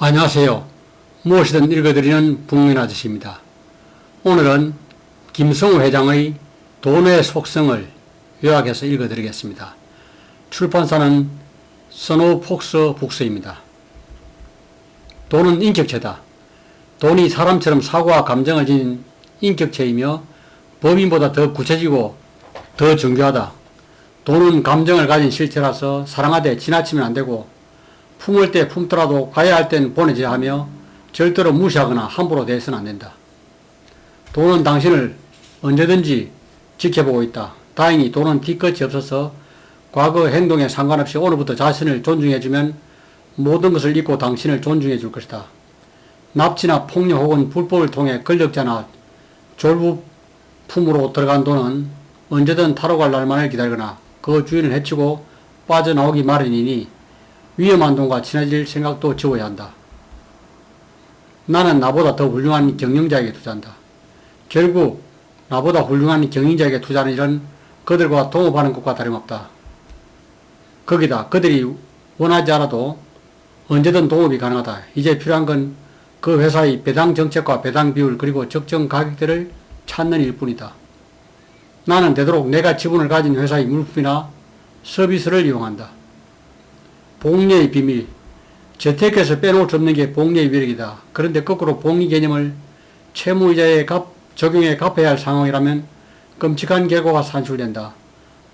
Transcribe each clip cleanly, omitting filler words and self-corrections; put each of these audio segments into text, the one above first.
안녕하세요. 무엇이든 읽어드리는 북민 아저씨입니다. 오늘은 김성우 회장의 돈의 속성을 요약해서 읽어드리겠습니다. 출판사는 서노폭스 북스입니다. 돈은 인격체다. 돈이 사람처럼 사고와 감정을 지닌 인격체이며 법인보다 더 구체적이고 더 정교하다. 돈은 감정을 가진 실체라서 사랑하되 지나치면 안되고 품을 때 품더라도 가야 할 땐 보내줘야 하며 절대로 무시하거나 함부로 대해서는 안된다. 돈은 당신을 언제든지 지켜보고 있다. 다행히 돈은 뒤끝이 없어서 과거 행동에 상관없이 오늘부터 자신을 존중해주면 모든 것을 잊고 당신을 존중해 줄 것이다. 납치나 폭력 혹은 불법을 통해 권력자나 졸부품으로 들어간 돈은 언제든 타로 갈 날만을 기다리거나 그 주인을 해치고 빠져나오기 마련이니 위험한 돈과 친해질 생각도 지워야 한다. 나는 나보다 더 훌륭한 경영자에게 투자한다. 결국 나보다 훌륭한 경영자에게 투자하는 일은 그들과 동업하는 것과 다름없다. 거기다 그들이 원하지 않아도 언제든 동업이 가능하다. 이제 필요한 건 그 회사의 배당 정책과 배당 비율 그리고 적정 가격대를 찾는 일뿐이다. 나는 되도록 내가 지분을 가진 회사의 물품이나 서비스를 이용한다. 복리의 비밀. 재테크에서 빼놓을 수 없는 게 복리의 위력이다. 그런데 거꾸로 복리 개념을 채무이자에 적용해 갚아야 할 상황이라면 끔찍한 결과가 산출된다.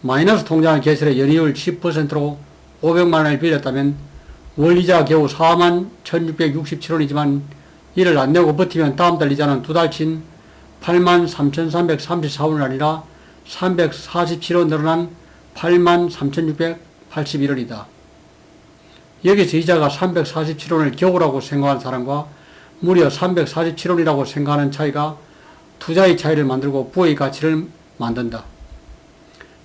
마이너스 통장을 개설해 연이율 10%로 500만 원을 빌렸다면 월이자 겨우 41,667원이지만 이를 안 내고 버티면 다음 달 이자는 두 달 친 83,334원이 아니라 347원 늘어난 83,681원이다. 여기서 이자가 347원을 겨우라고 생각하는 사람과 무려 347원이라고 생각하는 차이가 투자의 차이를 만들고 부의 가치를 만든다.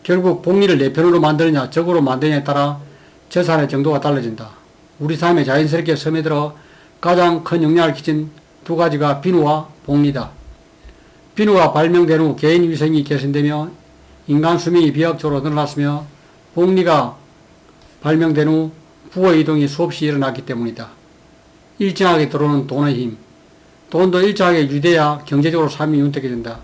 결국 복리를 내 편으로 만드느냐 적으로 만드느냐에 따라 재산의 정도가 달라진다. 우리 삶에 자연스럽게 스며들어 가장 큰 영향을 끼친 두 가지가 비누와 복리다. 비누가 발명된 후 개인 위생이 개선되며 인간 수명이 비약적으로 늘어났으며 복리가 발명된 후 부의 이동이 수없이 일어났기 때문이다. 일정하게 들어오는 돈의 힘. 돈도 일정하게 유대야 경제적으로 삶이 윤택해진다.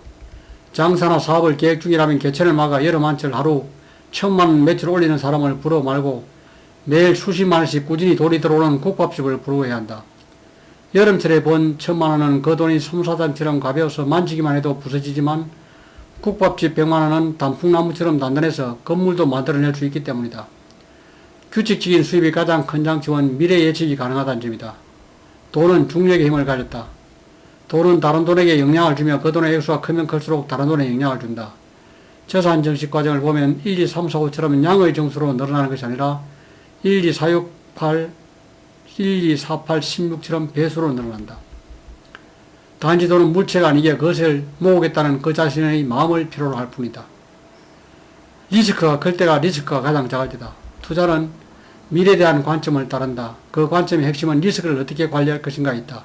장사나 사업을 계획 중이라면 개천을 막아 여름 한철 하루 1,000만원 매출 올리는 사람을 부러 말고 매일 수십만원씩 꾸준히 돈이 들어오는 국밥집을 부러워해야 한다. 여름철에 번 1,000만원은 그 돈이 솜사탕처럼 가벼워서 만지기만 해도 부서지지만 국밥집 100만원은 단풍나무처럼 단단해서 건물도 만들어낼 수 있기 때문이다. 규칙적인 수입이 가장 큰 장점은 미래 예측이 가능하다는 점이다. 돈은 중력의 힘을 가졌다. 돈은 다른 돈에게 영향을 주며 그 돈의 액수가 크면 클수록 다른 돈에 영향을 준다. 재산 증식 과정을 보면 1, 2, 3, 4, 5처럼 양의 정수로 늘어나는 것이 아니라 1, 2, 4, 6, 8, 1, 2, 4, 8, 16처럼 배수로 늘어난다. 단지 돈은 물체가 아니기에 그것을 모으겠다는 그 자신의 마음을 필요로 할 뿐이다. 리스크가 클 때가 리스크가 가장 작을 때다. 투자는 미래에 대한 관점을 따른다. 그 관점의 핵심은 리스크를 어떻게 관리할 것인가에 있다.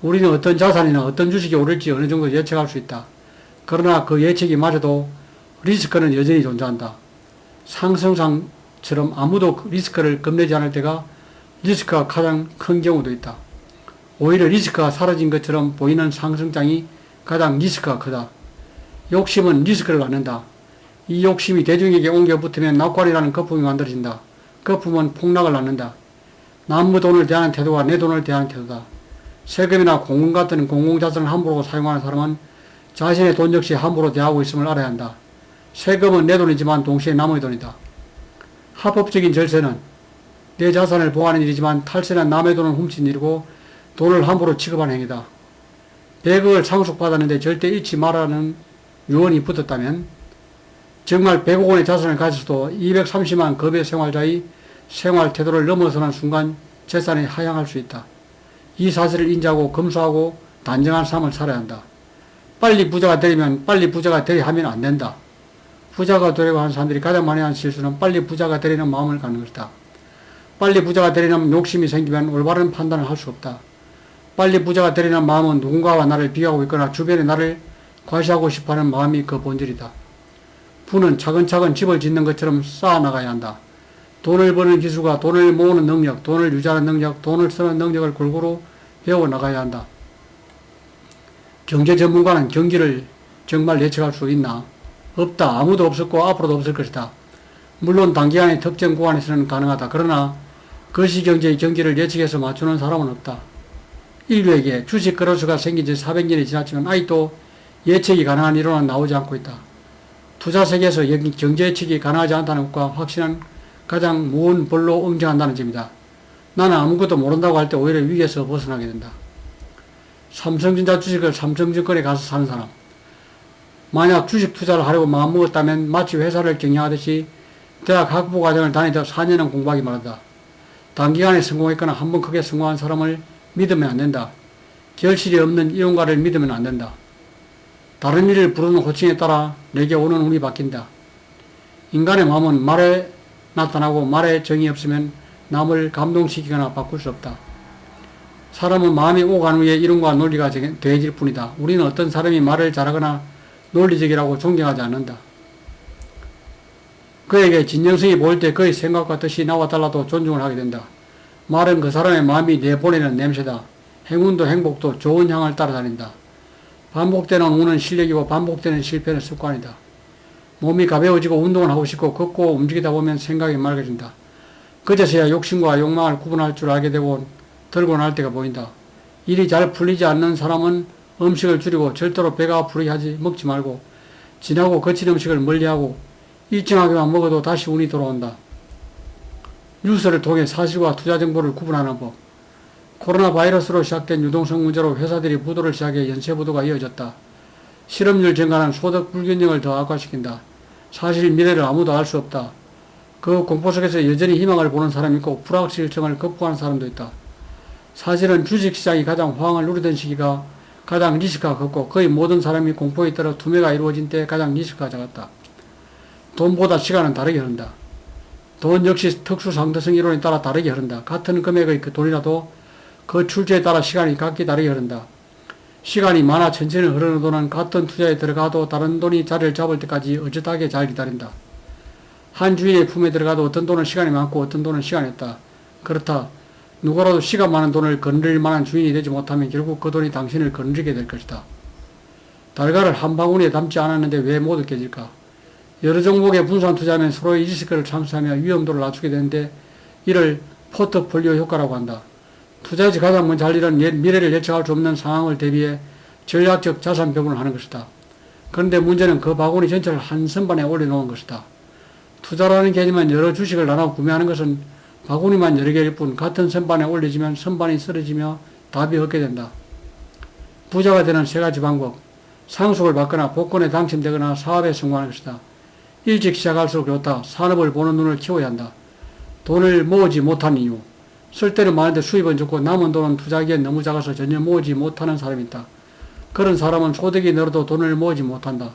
우리는 어떤 자산이나 어떤 주식이 오를지 어느 정도 예측할 수 있다. 그러나 그 예측이 맞아도 리스크는 여전히 존재한다. 상승상처럼 아무도 리스크를 겁내지 않을 때가 리스크가 가장 큰 경우도 있다. 오히려 리스크가 사라진 것처럼 보이는 상승장이 가장 리스크가 크다. 욕심은 리스크를 낳는다. 이 욕심이 대중에게 옮겨 붙으면 낙관이라는 거품이 만들어진다. 거품은 폭락을 낳는다. 남의 돈을 대하는 태도가 내 돈을 대하는 태도다. 세금이나 공금 같은 공공자산을 함부로 사용하는 사람은 자신의 돈 역시 함부로 대하고 있음을 알아야 한다. 세금은 내 돈이지만 동시에 남의 돈이다. 합법적인 절세는 내 자산을 보호하는 일이지만 탈세는 남의 돈을 훔친 일이고 돈을 함부로 취급하는 행위다. 100억을 상속받았는데 절대 잃지 말라는 유언이 붙었다면 정말 100억 원의 자산을 가졌어도 230만 급의 생활자의 생활 태도를 넘어서는 순간 재산이 하향할 수 있다. 이 사실을 인지하고 검소하고 단정한 삶을 살아야 한다. 빨리 부자가 되려면 빨리 부자가 되려 하면 안 된다. 부자가 되려고 하는 사람들이 가장 많이 하는 실수는 빨리 부자가 되려는 마음을 갖는 것이다. 빨리 부자가 되려는 욕심이 생기면 올바른 판단을 할 수 없다. 빨리 부자가 되려는 마음은 누군가와 나를 비교하고 있거나 주변에 나를 과시하고 싶어하는 마음이 그 본질이다. 부는 차근차근 집을 짓는 것처럼 쌓아나가야 한다. 돈을 버는 기술과 돈을 모으는 능력, 돈을 유지하는 능력, 돈을 쓰는 능력을 골고루 배워나가야 한다. 경제 전문가는 경기를 정말 예측할 수 있나? 없다. 아무도 없었고 앞으로도 없을 것이다. 물론 단기간의 특정 구간에서는 가능하다. 그러나 거시경제의 경기를 예측해서 맞추는 사람은 없다. 인류에게 주식 거래소가 생긴 지 400년이 지났지만 아직도 예측이 가능한 이론은 나오지 않고 있다. 투자 세계에서 경제 예측이 가능하지 않다는 것과 확신은 가장 무언 벌로 응징한다는 점이다. 나는 아무것도 모른다고 할 때 오히려 위기에서 벗어나게 된다. 삼성전자 주식을 삼성증권에 가서 사는 사람. 만약 주식 투자를 하려고 마음먹었다면 마치 회사를 경영하듯이 대학 학부 과정을 다니다 4년은 공부하기 마련이다. 단기간에 성공했거나 한번 크게 성공한 사람을 믿으면 안 된다. 결실이 없는 이론가를 믿으면 안 된다. 다른 일을 부르는 호칭에 따라 내게 오는 운이 바뀐다. 인간의 마음은 말에 나타나고 말에 정이 없으면 남을 감동시키거나 바꿀 수 없다. 사람은 마음이 오간 후에 이론과 논리가 더해질 뿐이다. 우리는 어떤 사람이 말을 잘하거나 논리적이라고 존경하지 않는다. 그에게 진정성이 보일 때 그의 생각과 뜻이 나와 달라도 존중을 하게 된다. 말은 그 사람의 마음이 내보내는 냄새다. 행운도 행복도 좋은 향을 따라다닌다. 반복되는 운은 실력이고 반복되는 실패는 습관이다. 몸이 가벼워지고 운동을 하고 싶고 걷고 움직이다 보면 생각이 맑아진다. 그제서야 욕심과 욕망을 구분할 줄 알게 되고 들고 날 때가 보인다. 일이 잘 풀리지 않는 사람은 음식을 줄이고 절대로 배가 부르게 하지 먹지 말고 진하고 거친 음식을 멀리하고 일정하게만 먹어도 다시 운이 돌아온다. 뉴스를 통해 사실과 투자 정보를 구분하는 법. 코로나 바이러스로 시작된 유동성 문제로 회사들이 부도를 시작해 연쇄 부도가 이어졌다. 실업률 증가는 소득 불균형을 더 악화시킨다. 사실 미래를 아무도 알 수 없다. 그 공포 속에서 여전히 희망을 보는 사람이 있고 불확실성을 극복하는 사람도 있다. 사실은 주식시장이 가장 호황을 누리던 시기가 가장 리스크가 컸고 거의 모든 사람이 공포에 따라 투매가 이루어진 때 가장 리스크가 작았다. 돈보다 시간은 다르게 흐른다. 돈 역시 특수상대성 이론에 따라 다르게 흐른다. 같은 금액의 그 돈이라도 그 출처에 따라 시간이 각기 다르게 흐른다. 시간이 많아 천천히 흐르는 돈은 같은 투자에 들어가도 다른 돈이 자리를 잡을 때까지 어젓하게 잘 기다린다. 한 주인의 품에 들어가도 어떤 돈은 시간이 많고 어떤 돈은 시간이 없다. 그렇다. 누구라도 시간 많은 돈을 거느릴 만한 주인이 되지 못하면 결국 그 돈이 당신을 거느리게 될 것이다. 달걀을 한 바구니에 담지 않았는데 왜 모두 깨질까? 여러 종목에 분산 투자하면 서로의 리스크를 참수하며 위험도를 낮추게 되는데 이를 포트폴리오 효과라고 한다. 투자에서 가장 먼저 할 일은 미래를 예측할 수 없는 상황을 대비해 전략적 자산 배분을 하는 것이다. 그런데 문제는 그 바구니 전체를 한 선반에 올려놓은 것이다. 투자라는 개념은 여러 주식을 나눠 구매하는 것은 바구니만 여러 개일 뿐 같은 선반에 올려지면 선반이 쓰러지며 답이 없게 된다. 부자가 되는 세 가지 방법. 상속을 받거나 복권에 당첨되거나 사업에 성공하는 것이다. 일찍 시작할수록 좋다. 산업을 보는 눈을 키워야 한다. 돈을 모으지 못한 이유. 쓸 때는 많은데 수입은 적고 남은 돈은 투자하기엔 너무 작아서 전혀 모으지 못하는 사람이 있다. 그런 사람은 소득이 늘어도 돈을 모으지 못한다.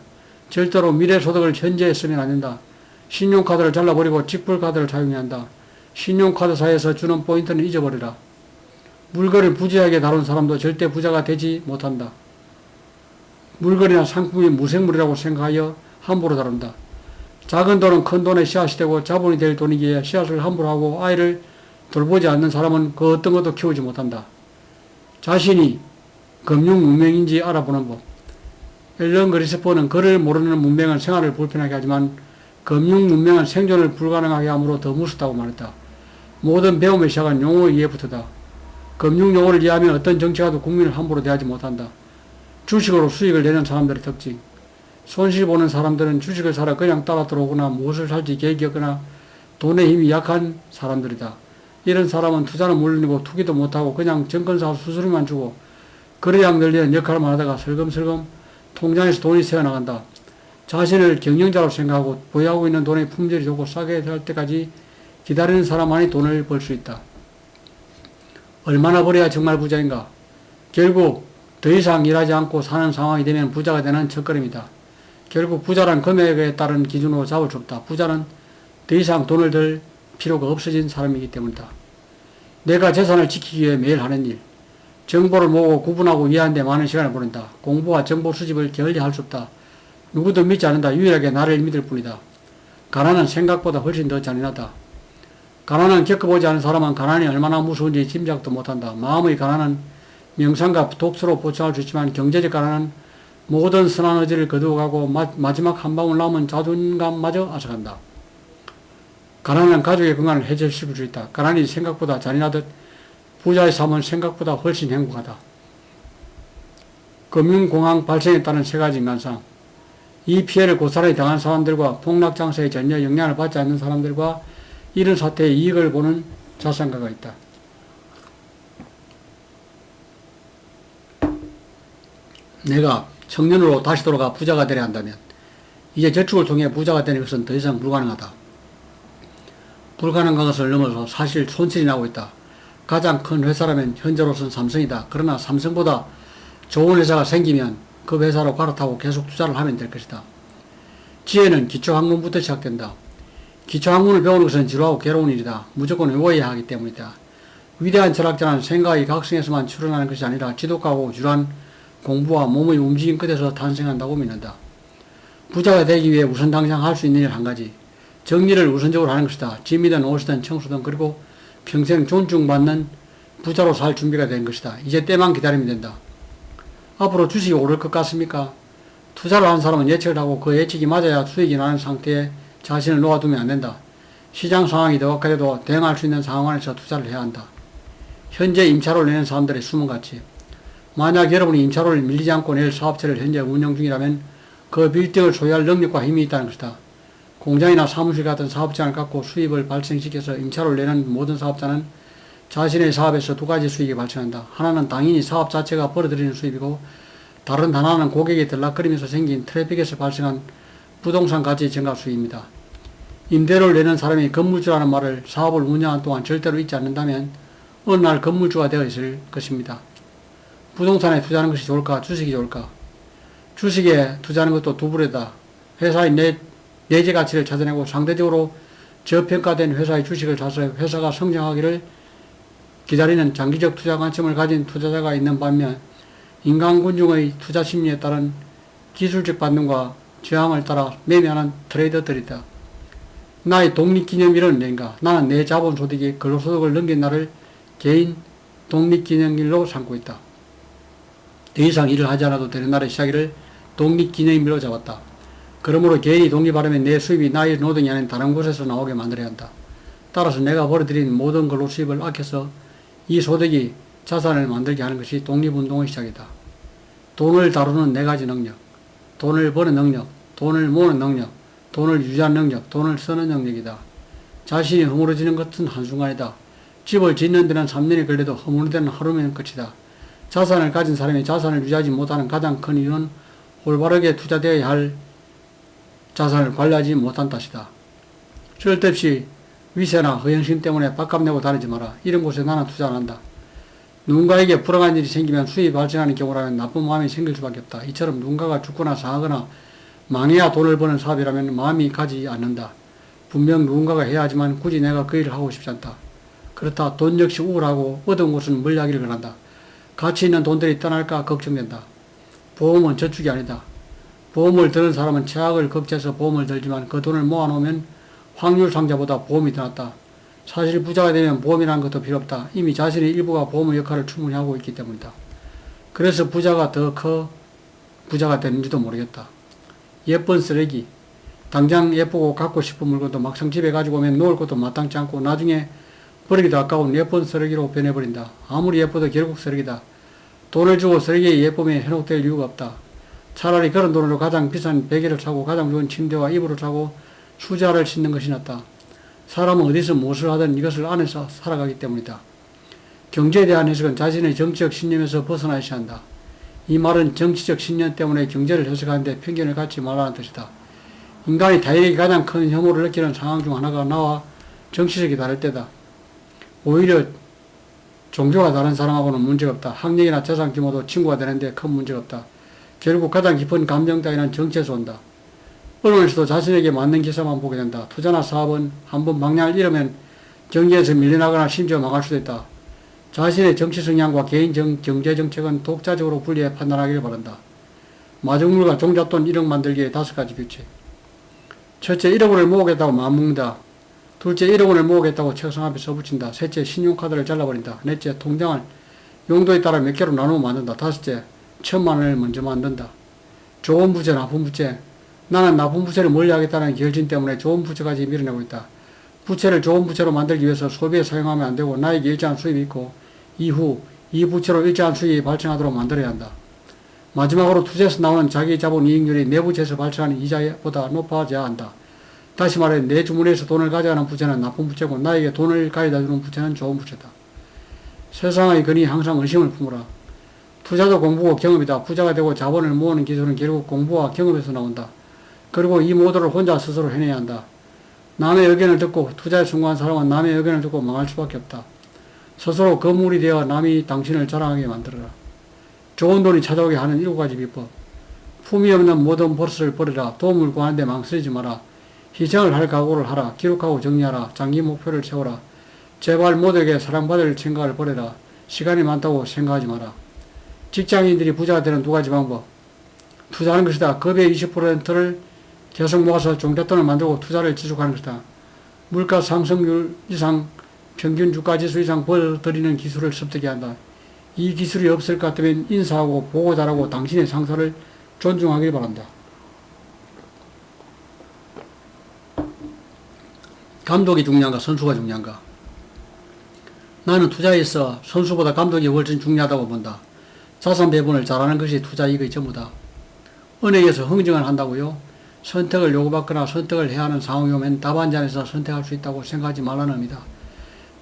절대로 미래 소득을 현재에 쓰면 안 된다. 신용카드를 잘라버리고 직불카드를 사용해야 한다. 신용카드사에서 주는 포인트는 잊어버리라. 물건을 부지하게 다룬 사람도 절대 부자가 되지 못한다. 물건이나 상품이 무생물이라고 생각하여 함부로 다룬다. 작은 돈은 큰 돈의 씨앗이 되고 자본이 될 돈이기에 씨앗을 함부로 하고 아이를 돌보지 않는 사람은 그 어떤 것도 키우지 못한다. 자신이 금융 문명인지 알아보는 법. 앨런 그리스퍼는 글을 모르는 문명은 생활을 불편하게 하지만 금융 문명은 생존을 불가능하게 함으로 더 무섭다고 말했다. 모든 배움의 시작은 용어 이해부터다. 금융 용어를 이해하면 어떤 정치가도 국민을 함부로 대하지 못한다. 주식으로 수익을 내는 사람들의 특징. 손실 보는 사람들은 주식을 사러 그냥 따라 들어오거나 무엇을 살지 계획이 없거나 돈의 힘이 약한 사람들이다. 이런 사람은 투자는 물론이고 투기도 못하고 그냥 증권사 수수료만 주고 거래량 늘리는 역할만 하다가 슬금슬금 통장에서 돈이 새어나간다. 자신을 경영자로 생각하고 보유하고 있는 돈의 품질이 좋고 싸게 될 때까지 기다리는 사람만이 돈을 벌 수 있다. 얼마나 벌어야 정말 부자인가? 결국 더 이상 일하지 않고 사는 상황이 되면 부자가 되는 첫걸음이다. 결국 부자란 금액에 따른 기준으로 잡을 수 없다. 부자는 더 이상 돈을 들 필요가 없어진 사람이기 때문이다. 내가 재산을 지키기 위해 매일 하는 일. 정보를 모으고 구분하고 이해하는 데 많은 시간을 보낸다. 공부와 정보 수집을 게을리 할 수 없다. 누구도 믿지 않는다. 유일하게 나를 믿을 뿐이다. 가난은 생각보다 훨씬 더 잔인하다. 가난은 겪어보지 않은 사람은 가난이 얼마나 무서운지 짐작도 못한다. 마음의 가난은 명상과 독서로 보충할 수 있지만 경제적 가난은 모든 선한 의지를 거두어가고 마지막 한 방울 남은 자존감마저 앗아간다. 가난은 가족의 건강을 해결시킬 수 있다. 가난이 생각보다 잔인하듯 부자의 삶은 생각보다 훨씬 행복하다. 금융공황 발생에 따른 세 가지 인간상. 이 피해를 고스란히 당한 사람들과 폭락장사에 전혀 영향을 받지 않는 사람들과 이런 사태의 이익을 보는 자산가가 있다. 내가 청년으로 다시 돌아가 부자가 되려 한다면 이제 저축을 통해 부자가 되는 것은 더 이상 불가능하다. 불가능한 것을 넘어서 사실 손실이 나고 있다. 가장 큰 회사라면 현재로서는 삼성이다. 그러나 삼성보다 좋은 회사가 생기면 그 회사로 갈아타고 계속 투자를 하면 될 것이다. 지혜는 기초학문부터 시작된다. 기초학문을 배우는 것은 지루하고 괴로운 일이다. 무조건 외워야 하기 때문이다. 위대한 철학자는 생각의 각성에서만 출현하는 것이 아니라 지독하고 유한 공부와 몸의 움직임 끝에서 탄생한다고 믿는다. 부자가 되기 위해 우선 당장 할 수 있는 일 한 가지. 정리를 우선적으로 하는 것이다. 짐이든 옷이든 청소든 그리고 평생 존중받는 부자로 살 준비가 된 것이다. 이제 때만 기다리면 된다. 앞으로 주식이 오를 것 같습니까? 투자를 한 사람은 예측을 하고 그 예측이 맞아야 수익이 나는 상태에 자신을 놓아두면 안 된다. 시장 상황이 더 악화돼도 대응할 수 있는 상황 안에서 투자를 해야 한다. 현재 임차료를 내는 사람들의 숨은 가치. 만약 여러분이 임차료를 밀리지 않고 낼 사업체를 현재 운영 중이라면 그 빌딩을 소유할 능력과 힘이 있다는 것이다. 공장이나 사무실 같은 사업장을 갖고 수입을 발생시켜서 임차료를 내는 모든 사업자는 자신의 사업에서 두 가지 수익이 발생한다. 하나는 당연히 사업 자체가 벌어들이는 수입이고 다른 하나는 고객이 들락거리면서 생긴 트래픽에서 발생한 부동산 가치 증가 수입입니다. 임대료를 내는 사람이 건물주라는 말을 사업을 운영하는 동안 절대로 잊지 않는다면 어느 날 건물주가 되어 있을 것입니다. 부동산에 투자하는 것이 좋을까? 주식이 좋을까? 주식에 투자하는 것도 두 부류다. 회사의 내재 가치를 찾아내고 상대적으로 저평가된 회사의 주식을 사서 회사가 성장하기를 기다리는 장기적 투자 관점을 가진 투자자가 있는 반면 인간군중의 투자 심리에 따른 기술적 반등과 저항을 따라 매매하는 트레이더들이다. 나의 독립기념일은 내인가? 나는 내 자본소득이 근로소득을 넘긴 날을 개인 독립기념일로 삼고 있다. 더 이상 일을 하지 않아도 되는 날의 시작일을 독립기념일로 잡았다. 그러므로 개인이 독립하려면 내 수입이 나의 노동이 아닌 다른 곳에서 나오게 만들어야 한다. 따라서 내가 벌어들인 모든 근로 수입을 아껴서 이 소득이 자산을 만들게 하는 것이 독립운동의 시작이다. 돈을 다루는 네 가지 능력, 돈을 버는 능력, 돈을 모으는 능력, 돈을 유지하는 능력, 돈을 쓰는 능력이다. 자신이 허물어지는 것은 한순간이다. 집을 짓는 데는 3년이 걸려도 허무는 데는 하루면 끝이다. 자산을 가진 사람이 자산을 유지하지 못하는 가장 큰 이유는 올바르게 투자되어야 할 자산을 관리하지 못한 탓이다. 쓸데없이 위세나 허영심 때문에 밥값 내고 다니지 마라. 이런 곳에 나는 투자 안 한다. 누군가에게 불행한 일이 생기면 수입이 발생하는 경우라면 나쁜 마음이 생길 수밖에 없다. 이처럼 누군가가 죽거나 상하거나 망해야 돈을 버는 사업이라면 마음이 가지 않는다. 분명 누군가가 해야 하지만 굳이 내가 그 일을 하고 싶지 않다. 그렇다 돈 역시 우울하고 어두운 곳은 멀리하기를 권한다. 가치 있는 돈들이 떠날까 걱정된다. 보험은 저축이 아니다. 보험을 드는 사람은 최악을 걱정해서 보험을 들지만 그 돈을 모아놓으면 확률 상자보다 보험이 더 낫다. 사실 부자가 되면 보험이라는 것도 필요 없다. 이미 자신의 일부가 보험의 역할을 충분히 하고 있기 때문이다. 그래서 부자가 더 부자가 되는지도 모르겠다. 예쁜 쓰레기. 당장 예쁘고 갖고 싶은 물건도 막상 집에 가지고 오면 놓을 것도 마땅치 않고 나중에 버리기도 아까운 예쁜 쓰레기로 변해버린다. 아무리 예뻐도 결국 쓰레기다. 돈을 주고 쓰레기의 예쁨에 현혹될 이유가 없다. 차라리 그런 돈으로 가장 비싼 베개를 사고 가장 좋은 침대와 이불을 사고 수자를 싣는 것이 낫다. 사람은 어디서 무엇을 하든 이것을 안에서 살아가기 때문이다. 경제에 대한 해석은 자신의 정치적 신념에서 벗어나야 한다. 이 말은 정치적 신념 때문에 경제를 해석하는데 편견을 갖지 말라는 뜻이다. 인간이 타인에게 가장 큰 혐오를 느끼는 상황 중 하나가 나와 정치적이 다를 때다. 오히려 종교가 다른 사람하고는 문제가 없다. 학력이나 재산 규모도 친구가 되는데 큰 문제가 없다. 결국 가장 깊은 감정 따위는 정치에서 온다. 언론에서도 자신에게 맞는 기사만 보게 된다. 투자나 사업은 한번 방향을 잃으면 경제에서 밀려나거나 심지어 망할 수도 있다. 자신의 정치 성향과 개인 경제 정책은 독자적으로 분리해 판단하기를 바란다. 마중물과 종잣돈 1억 만들기의 5가지 규칙. 첫째, 1억을 모으겠다고 마음먹는다. 둘째, 1억 원을 모으겠다고 책상 앞에 써붙인다. 셋째, 신용카드를 잘라버린다. 넷째, 통장을 용도에 따라 몇 개로 나누어 만든다. 다섯째, 1,000만 원을 먼저 만든다. 좋은 부채, 나쁜 부채. 나는 나쁜 부채를 멀리하겠다는 결심 때문에 좋은 부채까지 밀어내고 있다. 부채를 좋은 부채로 만들기 위해서 소비에 사용하면 안 되고 나에게 일정한 수입이 있고 이후 이 부채로 일정한 수익이 발생하도록 만들어야 한다. 마지막으로 투자에서 나오는 자기 자본 이익률이 내 부채에서 발생하는 이자보다 높아져야 한다. 다시 말해 내 주머니에서 돈을 가져가는 부채는 나쁜 부채고 나에게 돈을 가져다 주는 부채는 좋은 부채다. 세상의 근이 항상 의심을 품으라. 투자도 공부고 경험이다. 부자가 되고 자본을 모으는 기술은 결국 공부와 경험에서 나온다. 그리고 이 모두를 혼자 스스로 해내야 한다. 남의 의견을 듣고 투자에 성공한 사람은 남의 의견을 듣고 망할 수밖에 없다. 스스로 거물이 되어 남이 당신을 자랑하게 만들어라. 좋은 돈이 찾아오게 하는 7가지 비법. 품위 없는 모든 버릇을 버려라. 도움을 구하는데 망설이지 마라. 희생을 할 각오를 하라. 기록하고 정리하라. 장기 목표를 세워라. 제발 모두에게 사랑받을 생각을 버려라. 시간이 많다고 생각하지 마라. 직장인들이 부자가 되는 2가지 방법. 투자하는 것이다. 급의 20%를 계속 모아서 종잣돈을 만들고 투자를 지속하는 것이다. 물가 상승률 이상 평균 주가지수 이상 벌어들이는 기술을 습득해야 한다. 이 기술이 없을 것 같으면 인사하고 보고 잘하고 당신의 상사를 존중하길 바란다. 감독이 중요한가 선수가 중요한가? 나는 투자에 있어 선수보다 감독이 훨씬 중요하다고 본다. 자산 배분을 잘하는 것이 투자 이익의 전부다. 은행에서 흥정을 한다고요? 선택을 요구받거나 선택을 해야 하는 상황이 오면 답안지 안에서 선택할 수 있다고 생각하지 말라는 의미다.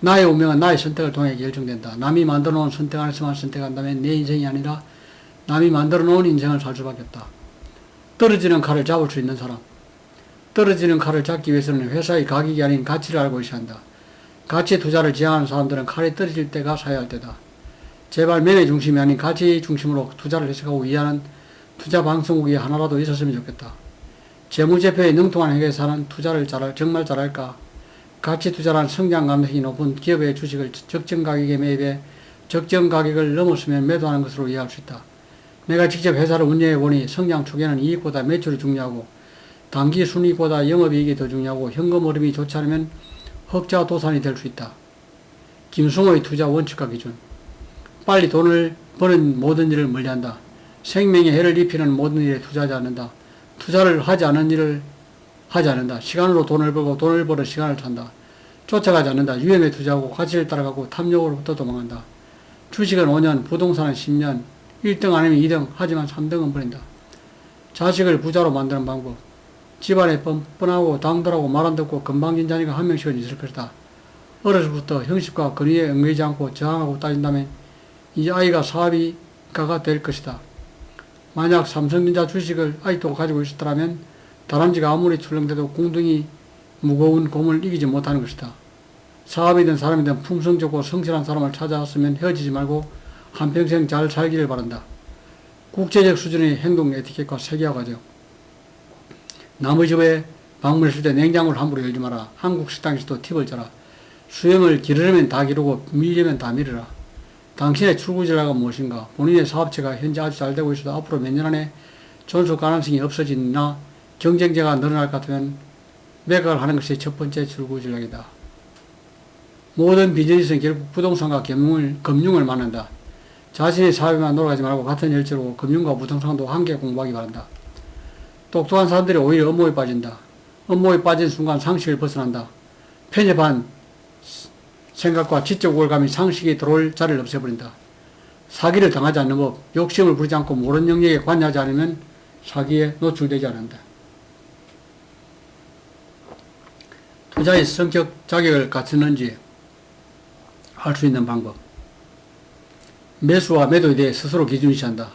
나의 운명은 나의 선택을 통해 결정된다. 남이 만들어 놓은 선택 안에서만 선택한다면 내 인생이 아니라 남이 만들어 놓은 인생을 살 수밖에 없다. 떨어지는 칼을 잡을 수 있는 사람. 떨어지는 칼을 잡기 위해서는 회사의 가격이 아닌 가치를 알고 있어야 한다. 가치 투자를 지향하는 사람들은 칼이 떨어질 때가 사야 할 때다. 제발 매매 중심이 아닌 가치 중심으로 투자를 해석하고 이해하는 투자 방송국이 하나라도 있었으면 좋겠다. 재무제표에 능통한 회계사는 투자를 정말 잘할까? 가치 투자란 성장 가능성이 높은 기업의 주식을 적정 가격에 매입해 적정 가격을 넘었으면 매도하는 것으로 이해할 수 있다. 내가 직접 회사를 운영해 보니 성장 초기에는 이익보다 매출이 중요하고 단기 순이익보다 영업이익이 더 중요하고 현금 흐름이 좋지 않으면 흑자 도산이 될 수 있다. 김승호의 투자 원칙과 기준. 빨리 돈을 버는 모든 일을 멀리한다. 생명에 해를 입히는 모든 일에 투자하지 않는다. 투자를 하지 않은 일을 하지 않는다. 시간으로 돈을 벌고 돈을 벌어 시간을 찬다. 쫓아가지 않는다. 유행에 투자하고 가치를 따라가고 탐욕으로부터 도망간다. 주식은 5년, 부동산은 10년, 1등 아니면 2등, 하지만 3등은 버린다. 자식을 부자로 만드는 방법. 집안에 뻔뻔하고 당돌하고 말 안 듣고 건방진 자녀가 한 명씩은 있을 것이다. 어려서부터 형식과 권위에 얽매이지 않고 저항하고 따진다면 이 아이가 사업가가 될 것이다. 만약 삼성전자 주식을 아직도 가지고 있었더라면 다람쥐가 아무리 출렁대도 궁둥이 무거운 곰을 이기지 못하는 것이다. 사업이든 사람이든 품성 좋고 성실한 사람을 찾아왔으면 헤어지지 말고 한평생 잘 살기를 바란다. 국제적 수준의 행동 에티켓과 세계화 과정. 남의 집에 방문했을 때 냉장고를 함부로 열지 마라. 한국 식당에서도 팁을 줘라. 수염을 기르려면 다 기르고 밀려면 다 밀어라. 당신의 출구지라가 무엇인가? 본인의 사업체가 현재 아주 잘 되고 있어도 앞으로 몇 년 안에 존속 가능성이 없어지나 경쟁자가 늘어날 것 같으면 매각을 하는 것이 첫 번째 출구 전략이다. 모든 비즈니스는 결국 부동산과 금융을 만난다. 자신의 사업에만 놀아가지 말고 같은 열정으로 금융과 부동산도 함께 공부하기 바란다. 똑똑한 사람들이 오히려 업무에 빠진다. 업무에 빠진 순간 상식을 벗어난다. 편협한 생각과 지적 우월감이 상식이 들어올 자리를 없애버린다. 사기를 당하지 않는 법, 욕심을 부리지 않고 모르는 영역에 관여하지 않으면 사기에 노출되지 않는다. 투자의 성격 자격을 갖추는지 알 수 있는 방법. 매수와 매도에 대해 스스로 기준을 취한다.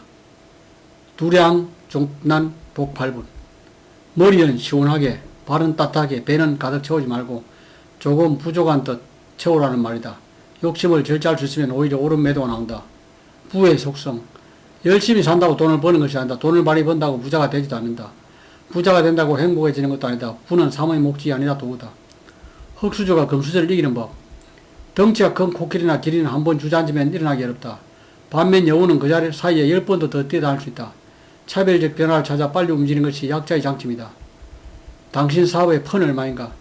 두량, 종난, 복 8분. 머리는 시원하게, 발은 따뜻하게, 배는 가득 채우지 말고 조금 부족한 듯 채우라는 말이다. 욕심을 절제할 수 있으면 오히려 옳은 매도가 나온다. 부의 속성. 열심히 산다고 돈을 버는 것이 아니다. 돈을 많이 번다고 부자가 되지도 않는다. 부자가 된다고 행복해지는 것도 아니다. 부는 삶의 목적이 아니라 도구다. 흙수저가 금수저를 이기는 법. 덩치가 큰 코끼리나 기린은 한 번 주저앉으면 일어나기 어렵다. 반면 여우는 그 자리 사이에 10번도 더 뛰어다닐 수 있다. 차별적 변화를 찾아 빨리 움직이는 것이 약자의 장점이다. 당신 사업의 펀 얼마인가?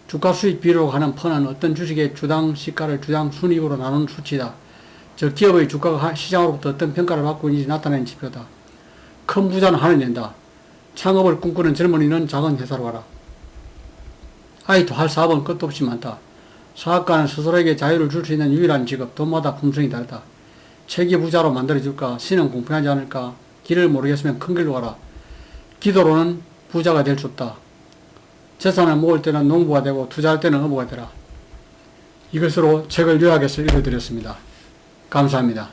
주가 수익 비율로 하는 펀은 어떤 주식의 주당 시가를 주당 순이익으로 나누는 수치다. 즉 기업의 주가가 시장으로부터 어떤 평가를 받고 있는지 나타내는 지표다. 큰 부자는 한을 낸다. 창업을 꿈꾸는 젊은이는 작은 회사로 가라. 아이도 할 사업은 끝도 없이 많다. 사업가는 스스로에게 자유를 줄 수 있는 유일한 직업, 돈마다 품성이 다르다. 체기 부자로 만들어줄까? 신은 공평하지 않을까? 길을 모르겠으면 큰 길로 가라. 기도로는 부자가 될 수 없다. 재산을 모을 때는 농부가 되고 투자할 때는 어부가 되라. 이것으로 책을 요약해서 읽어드렸습니다. 감사합니다.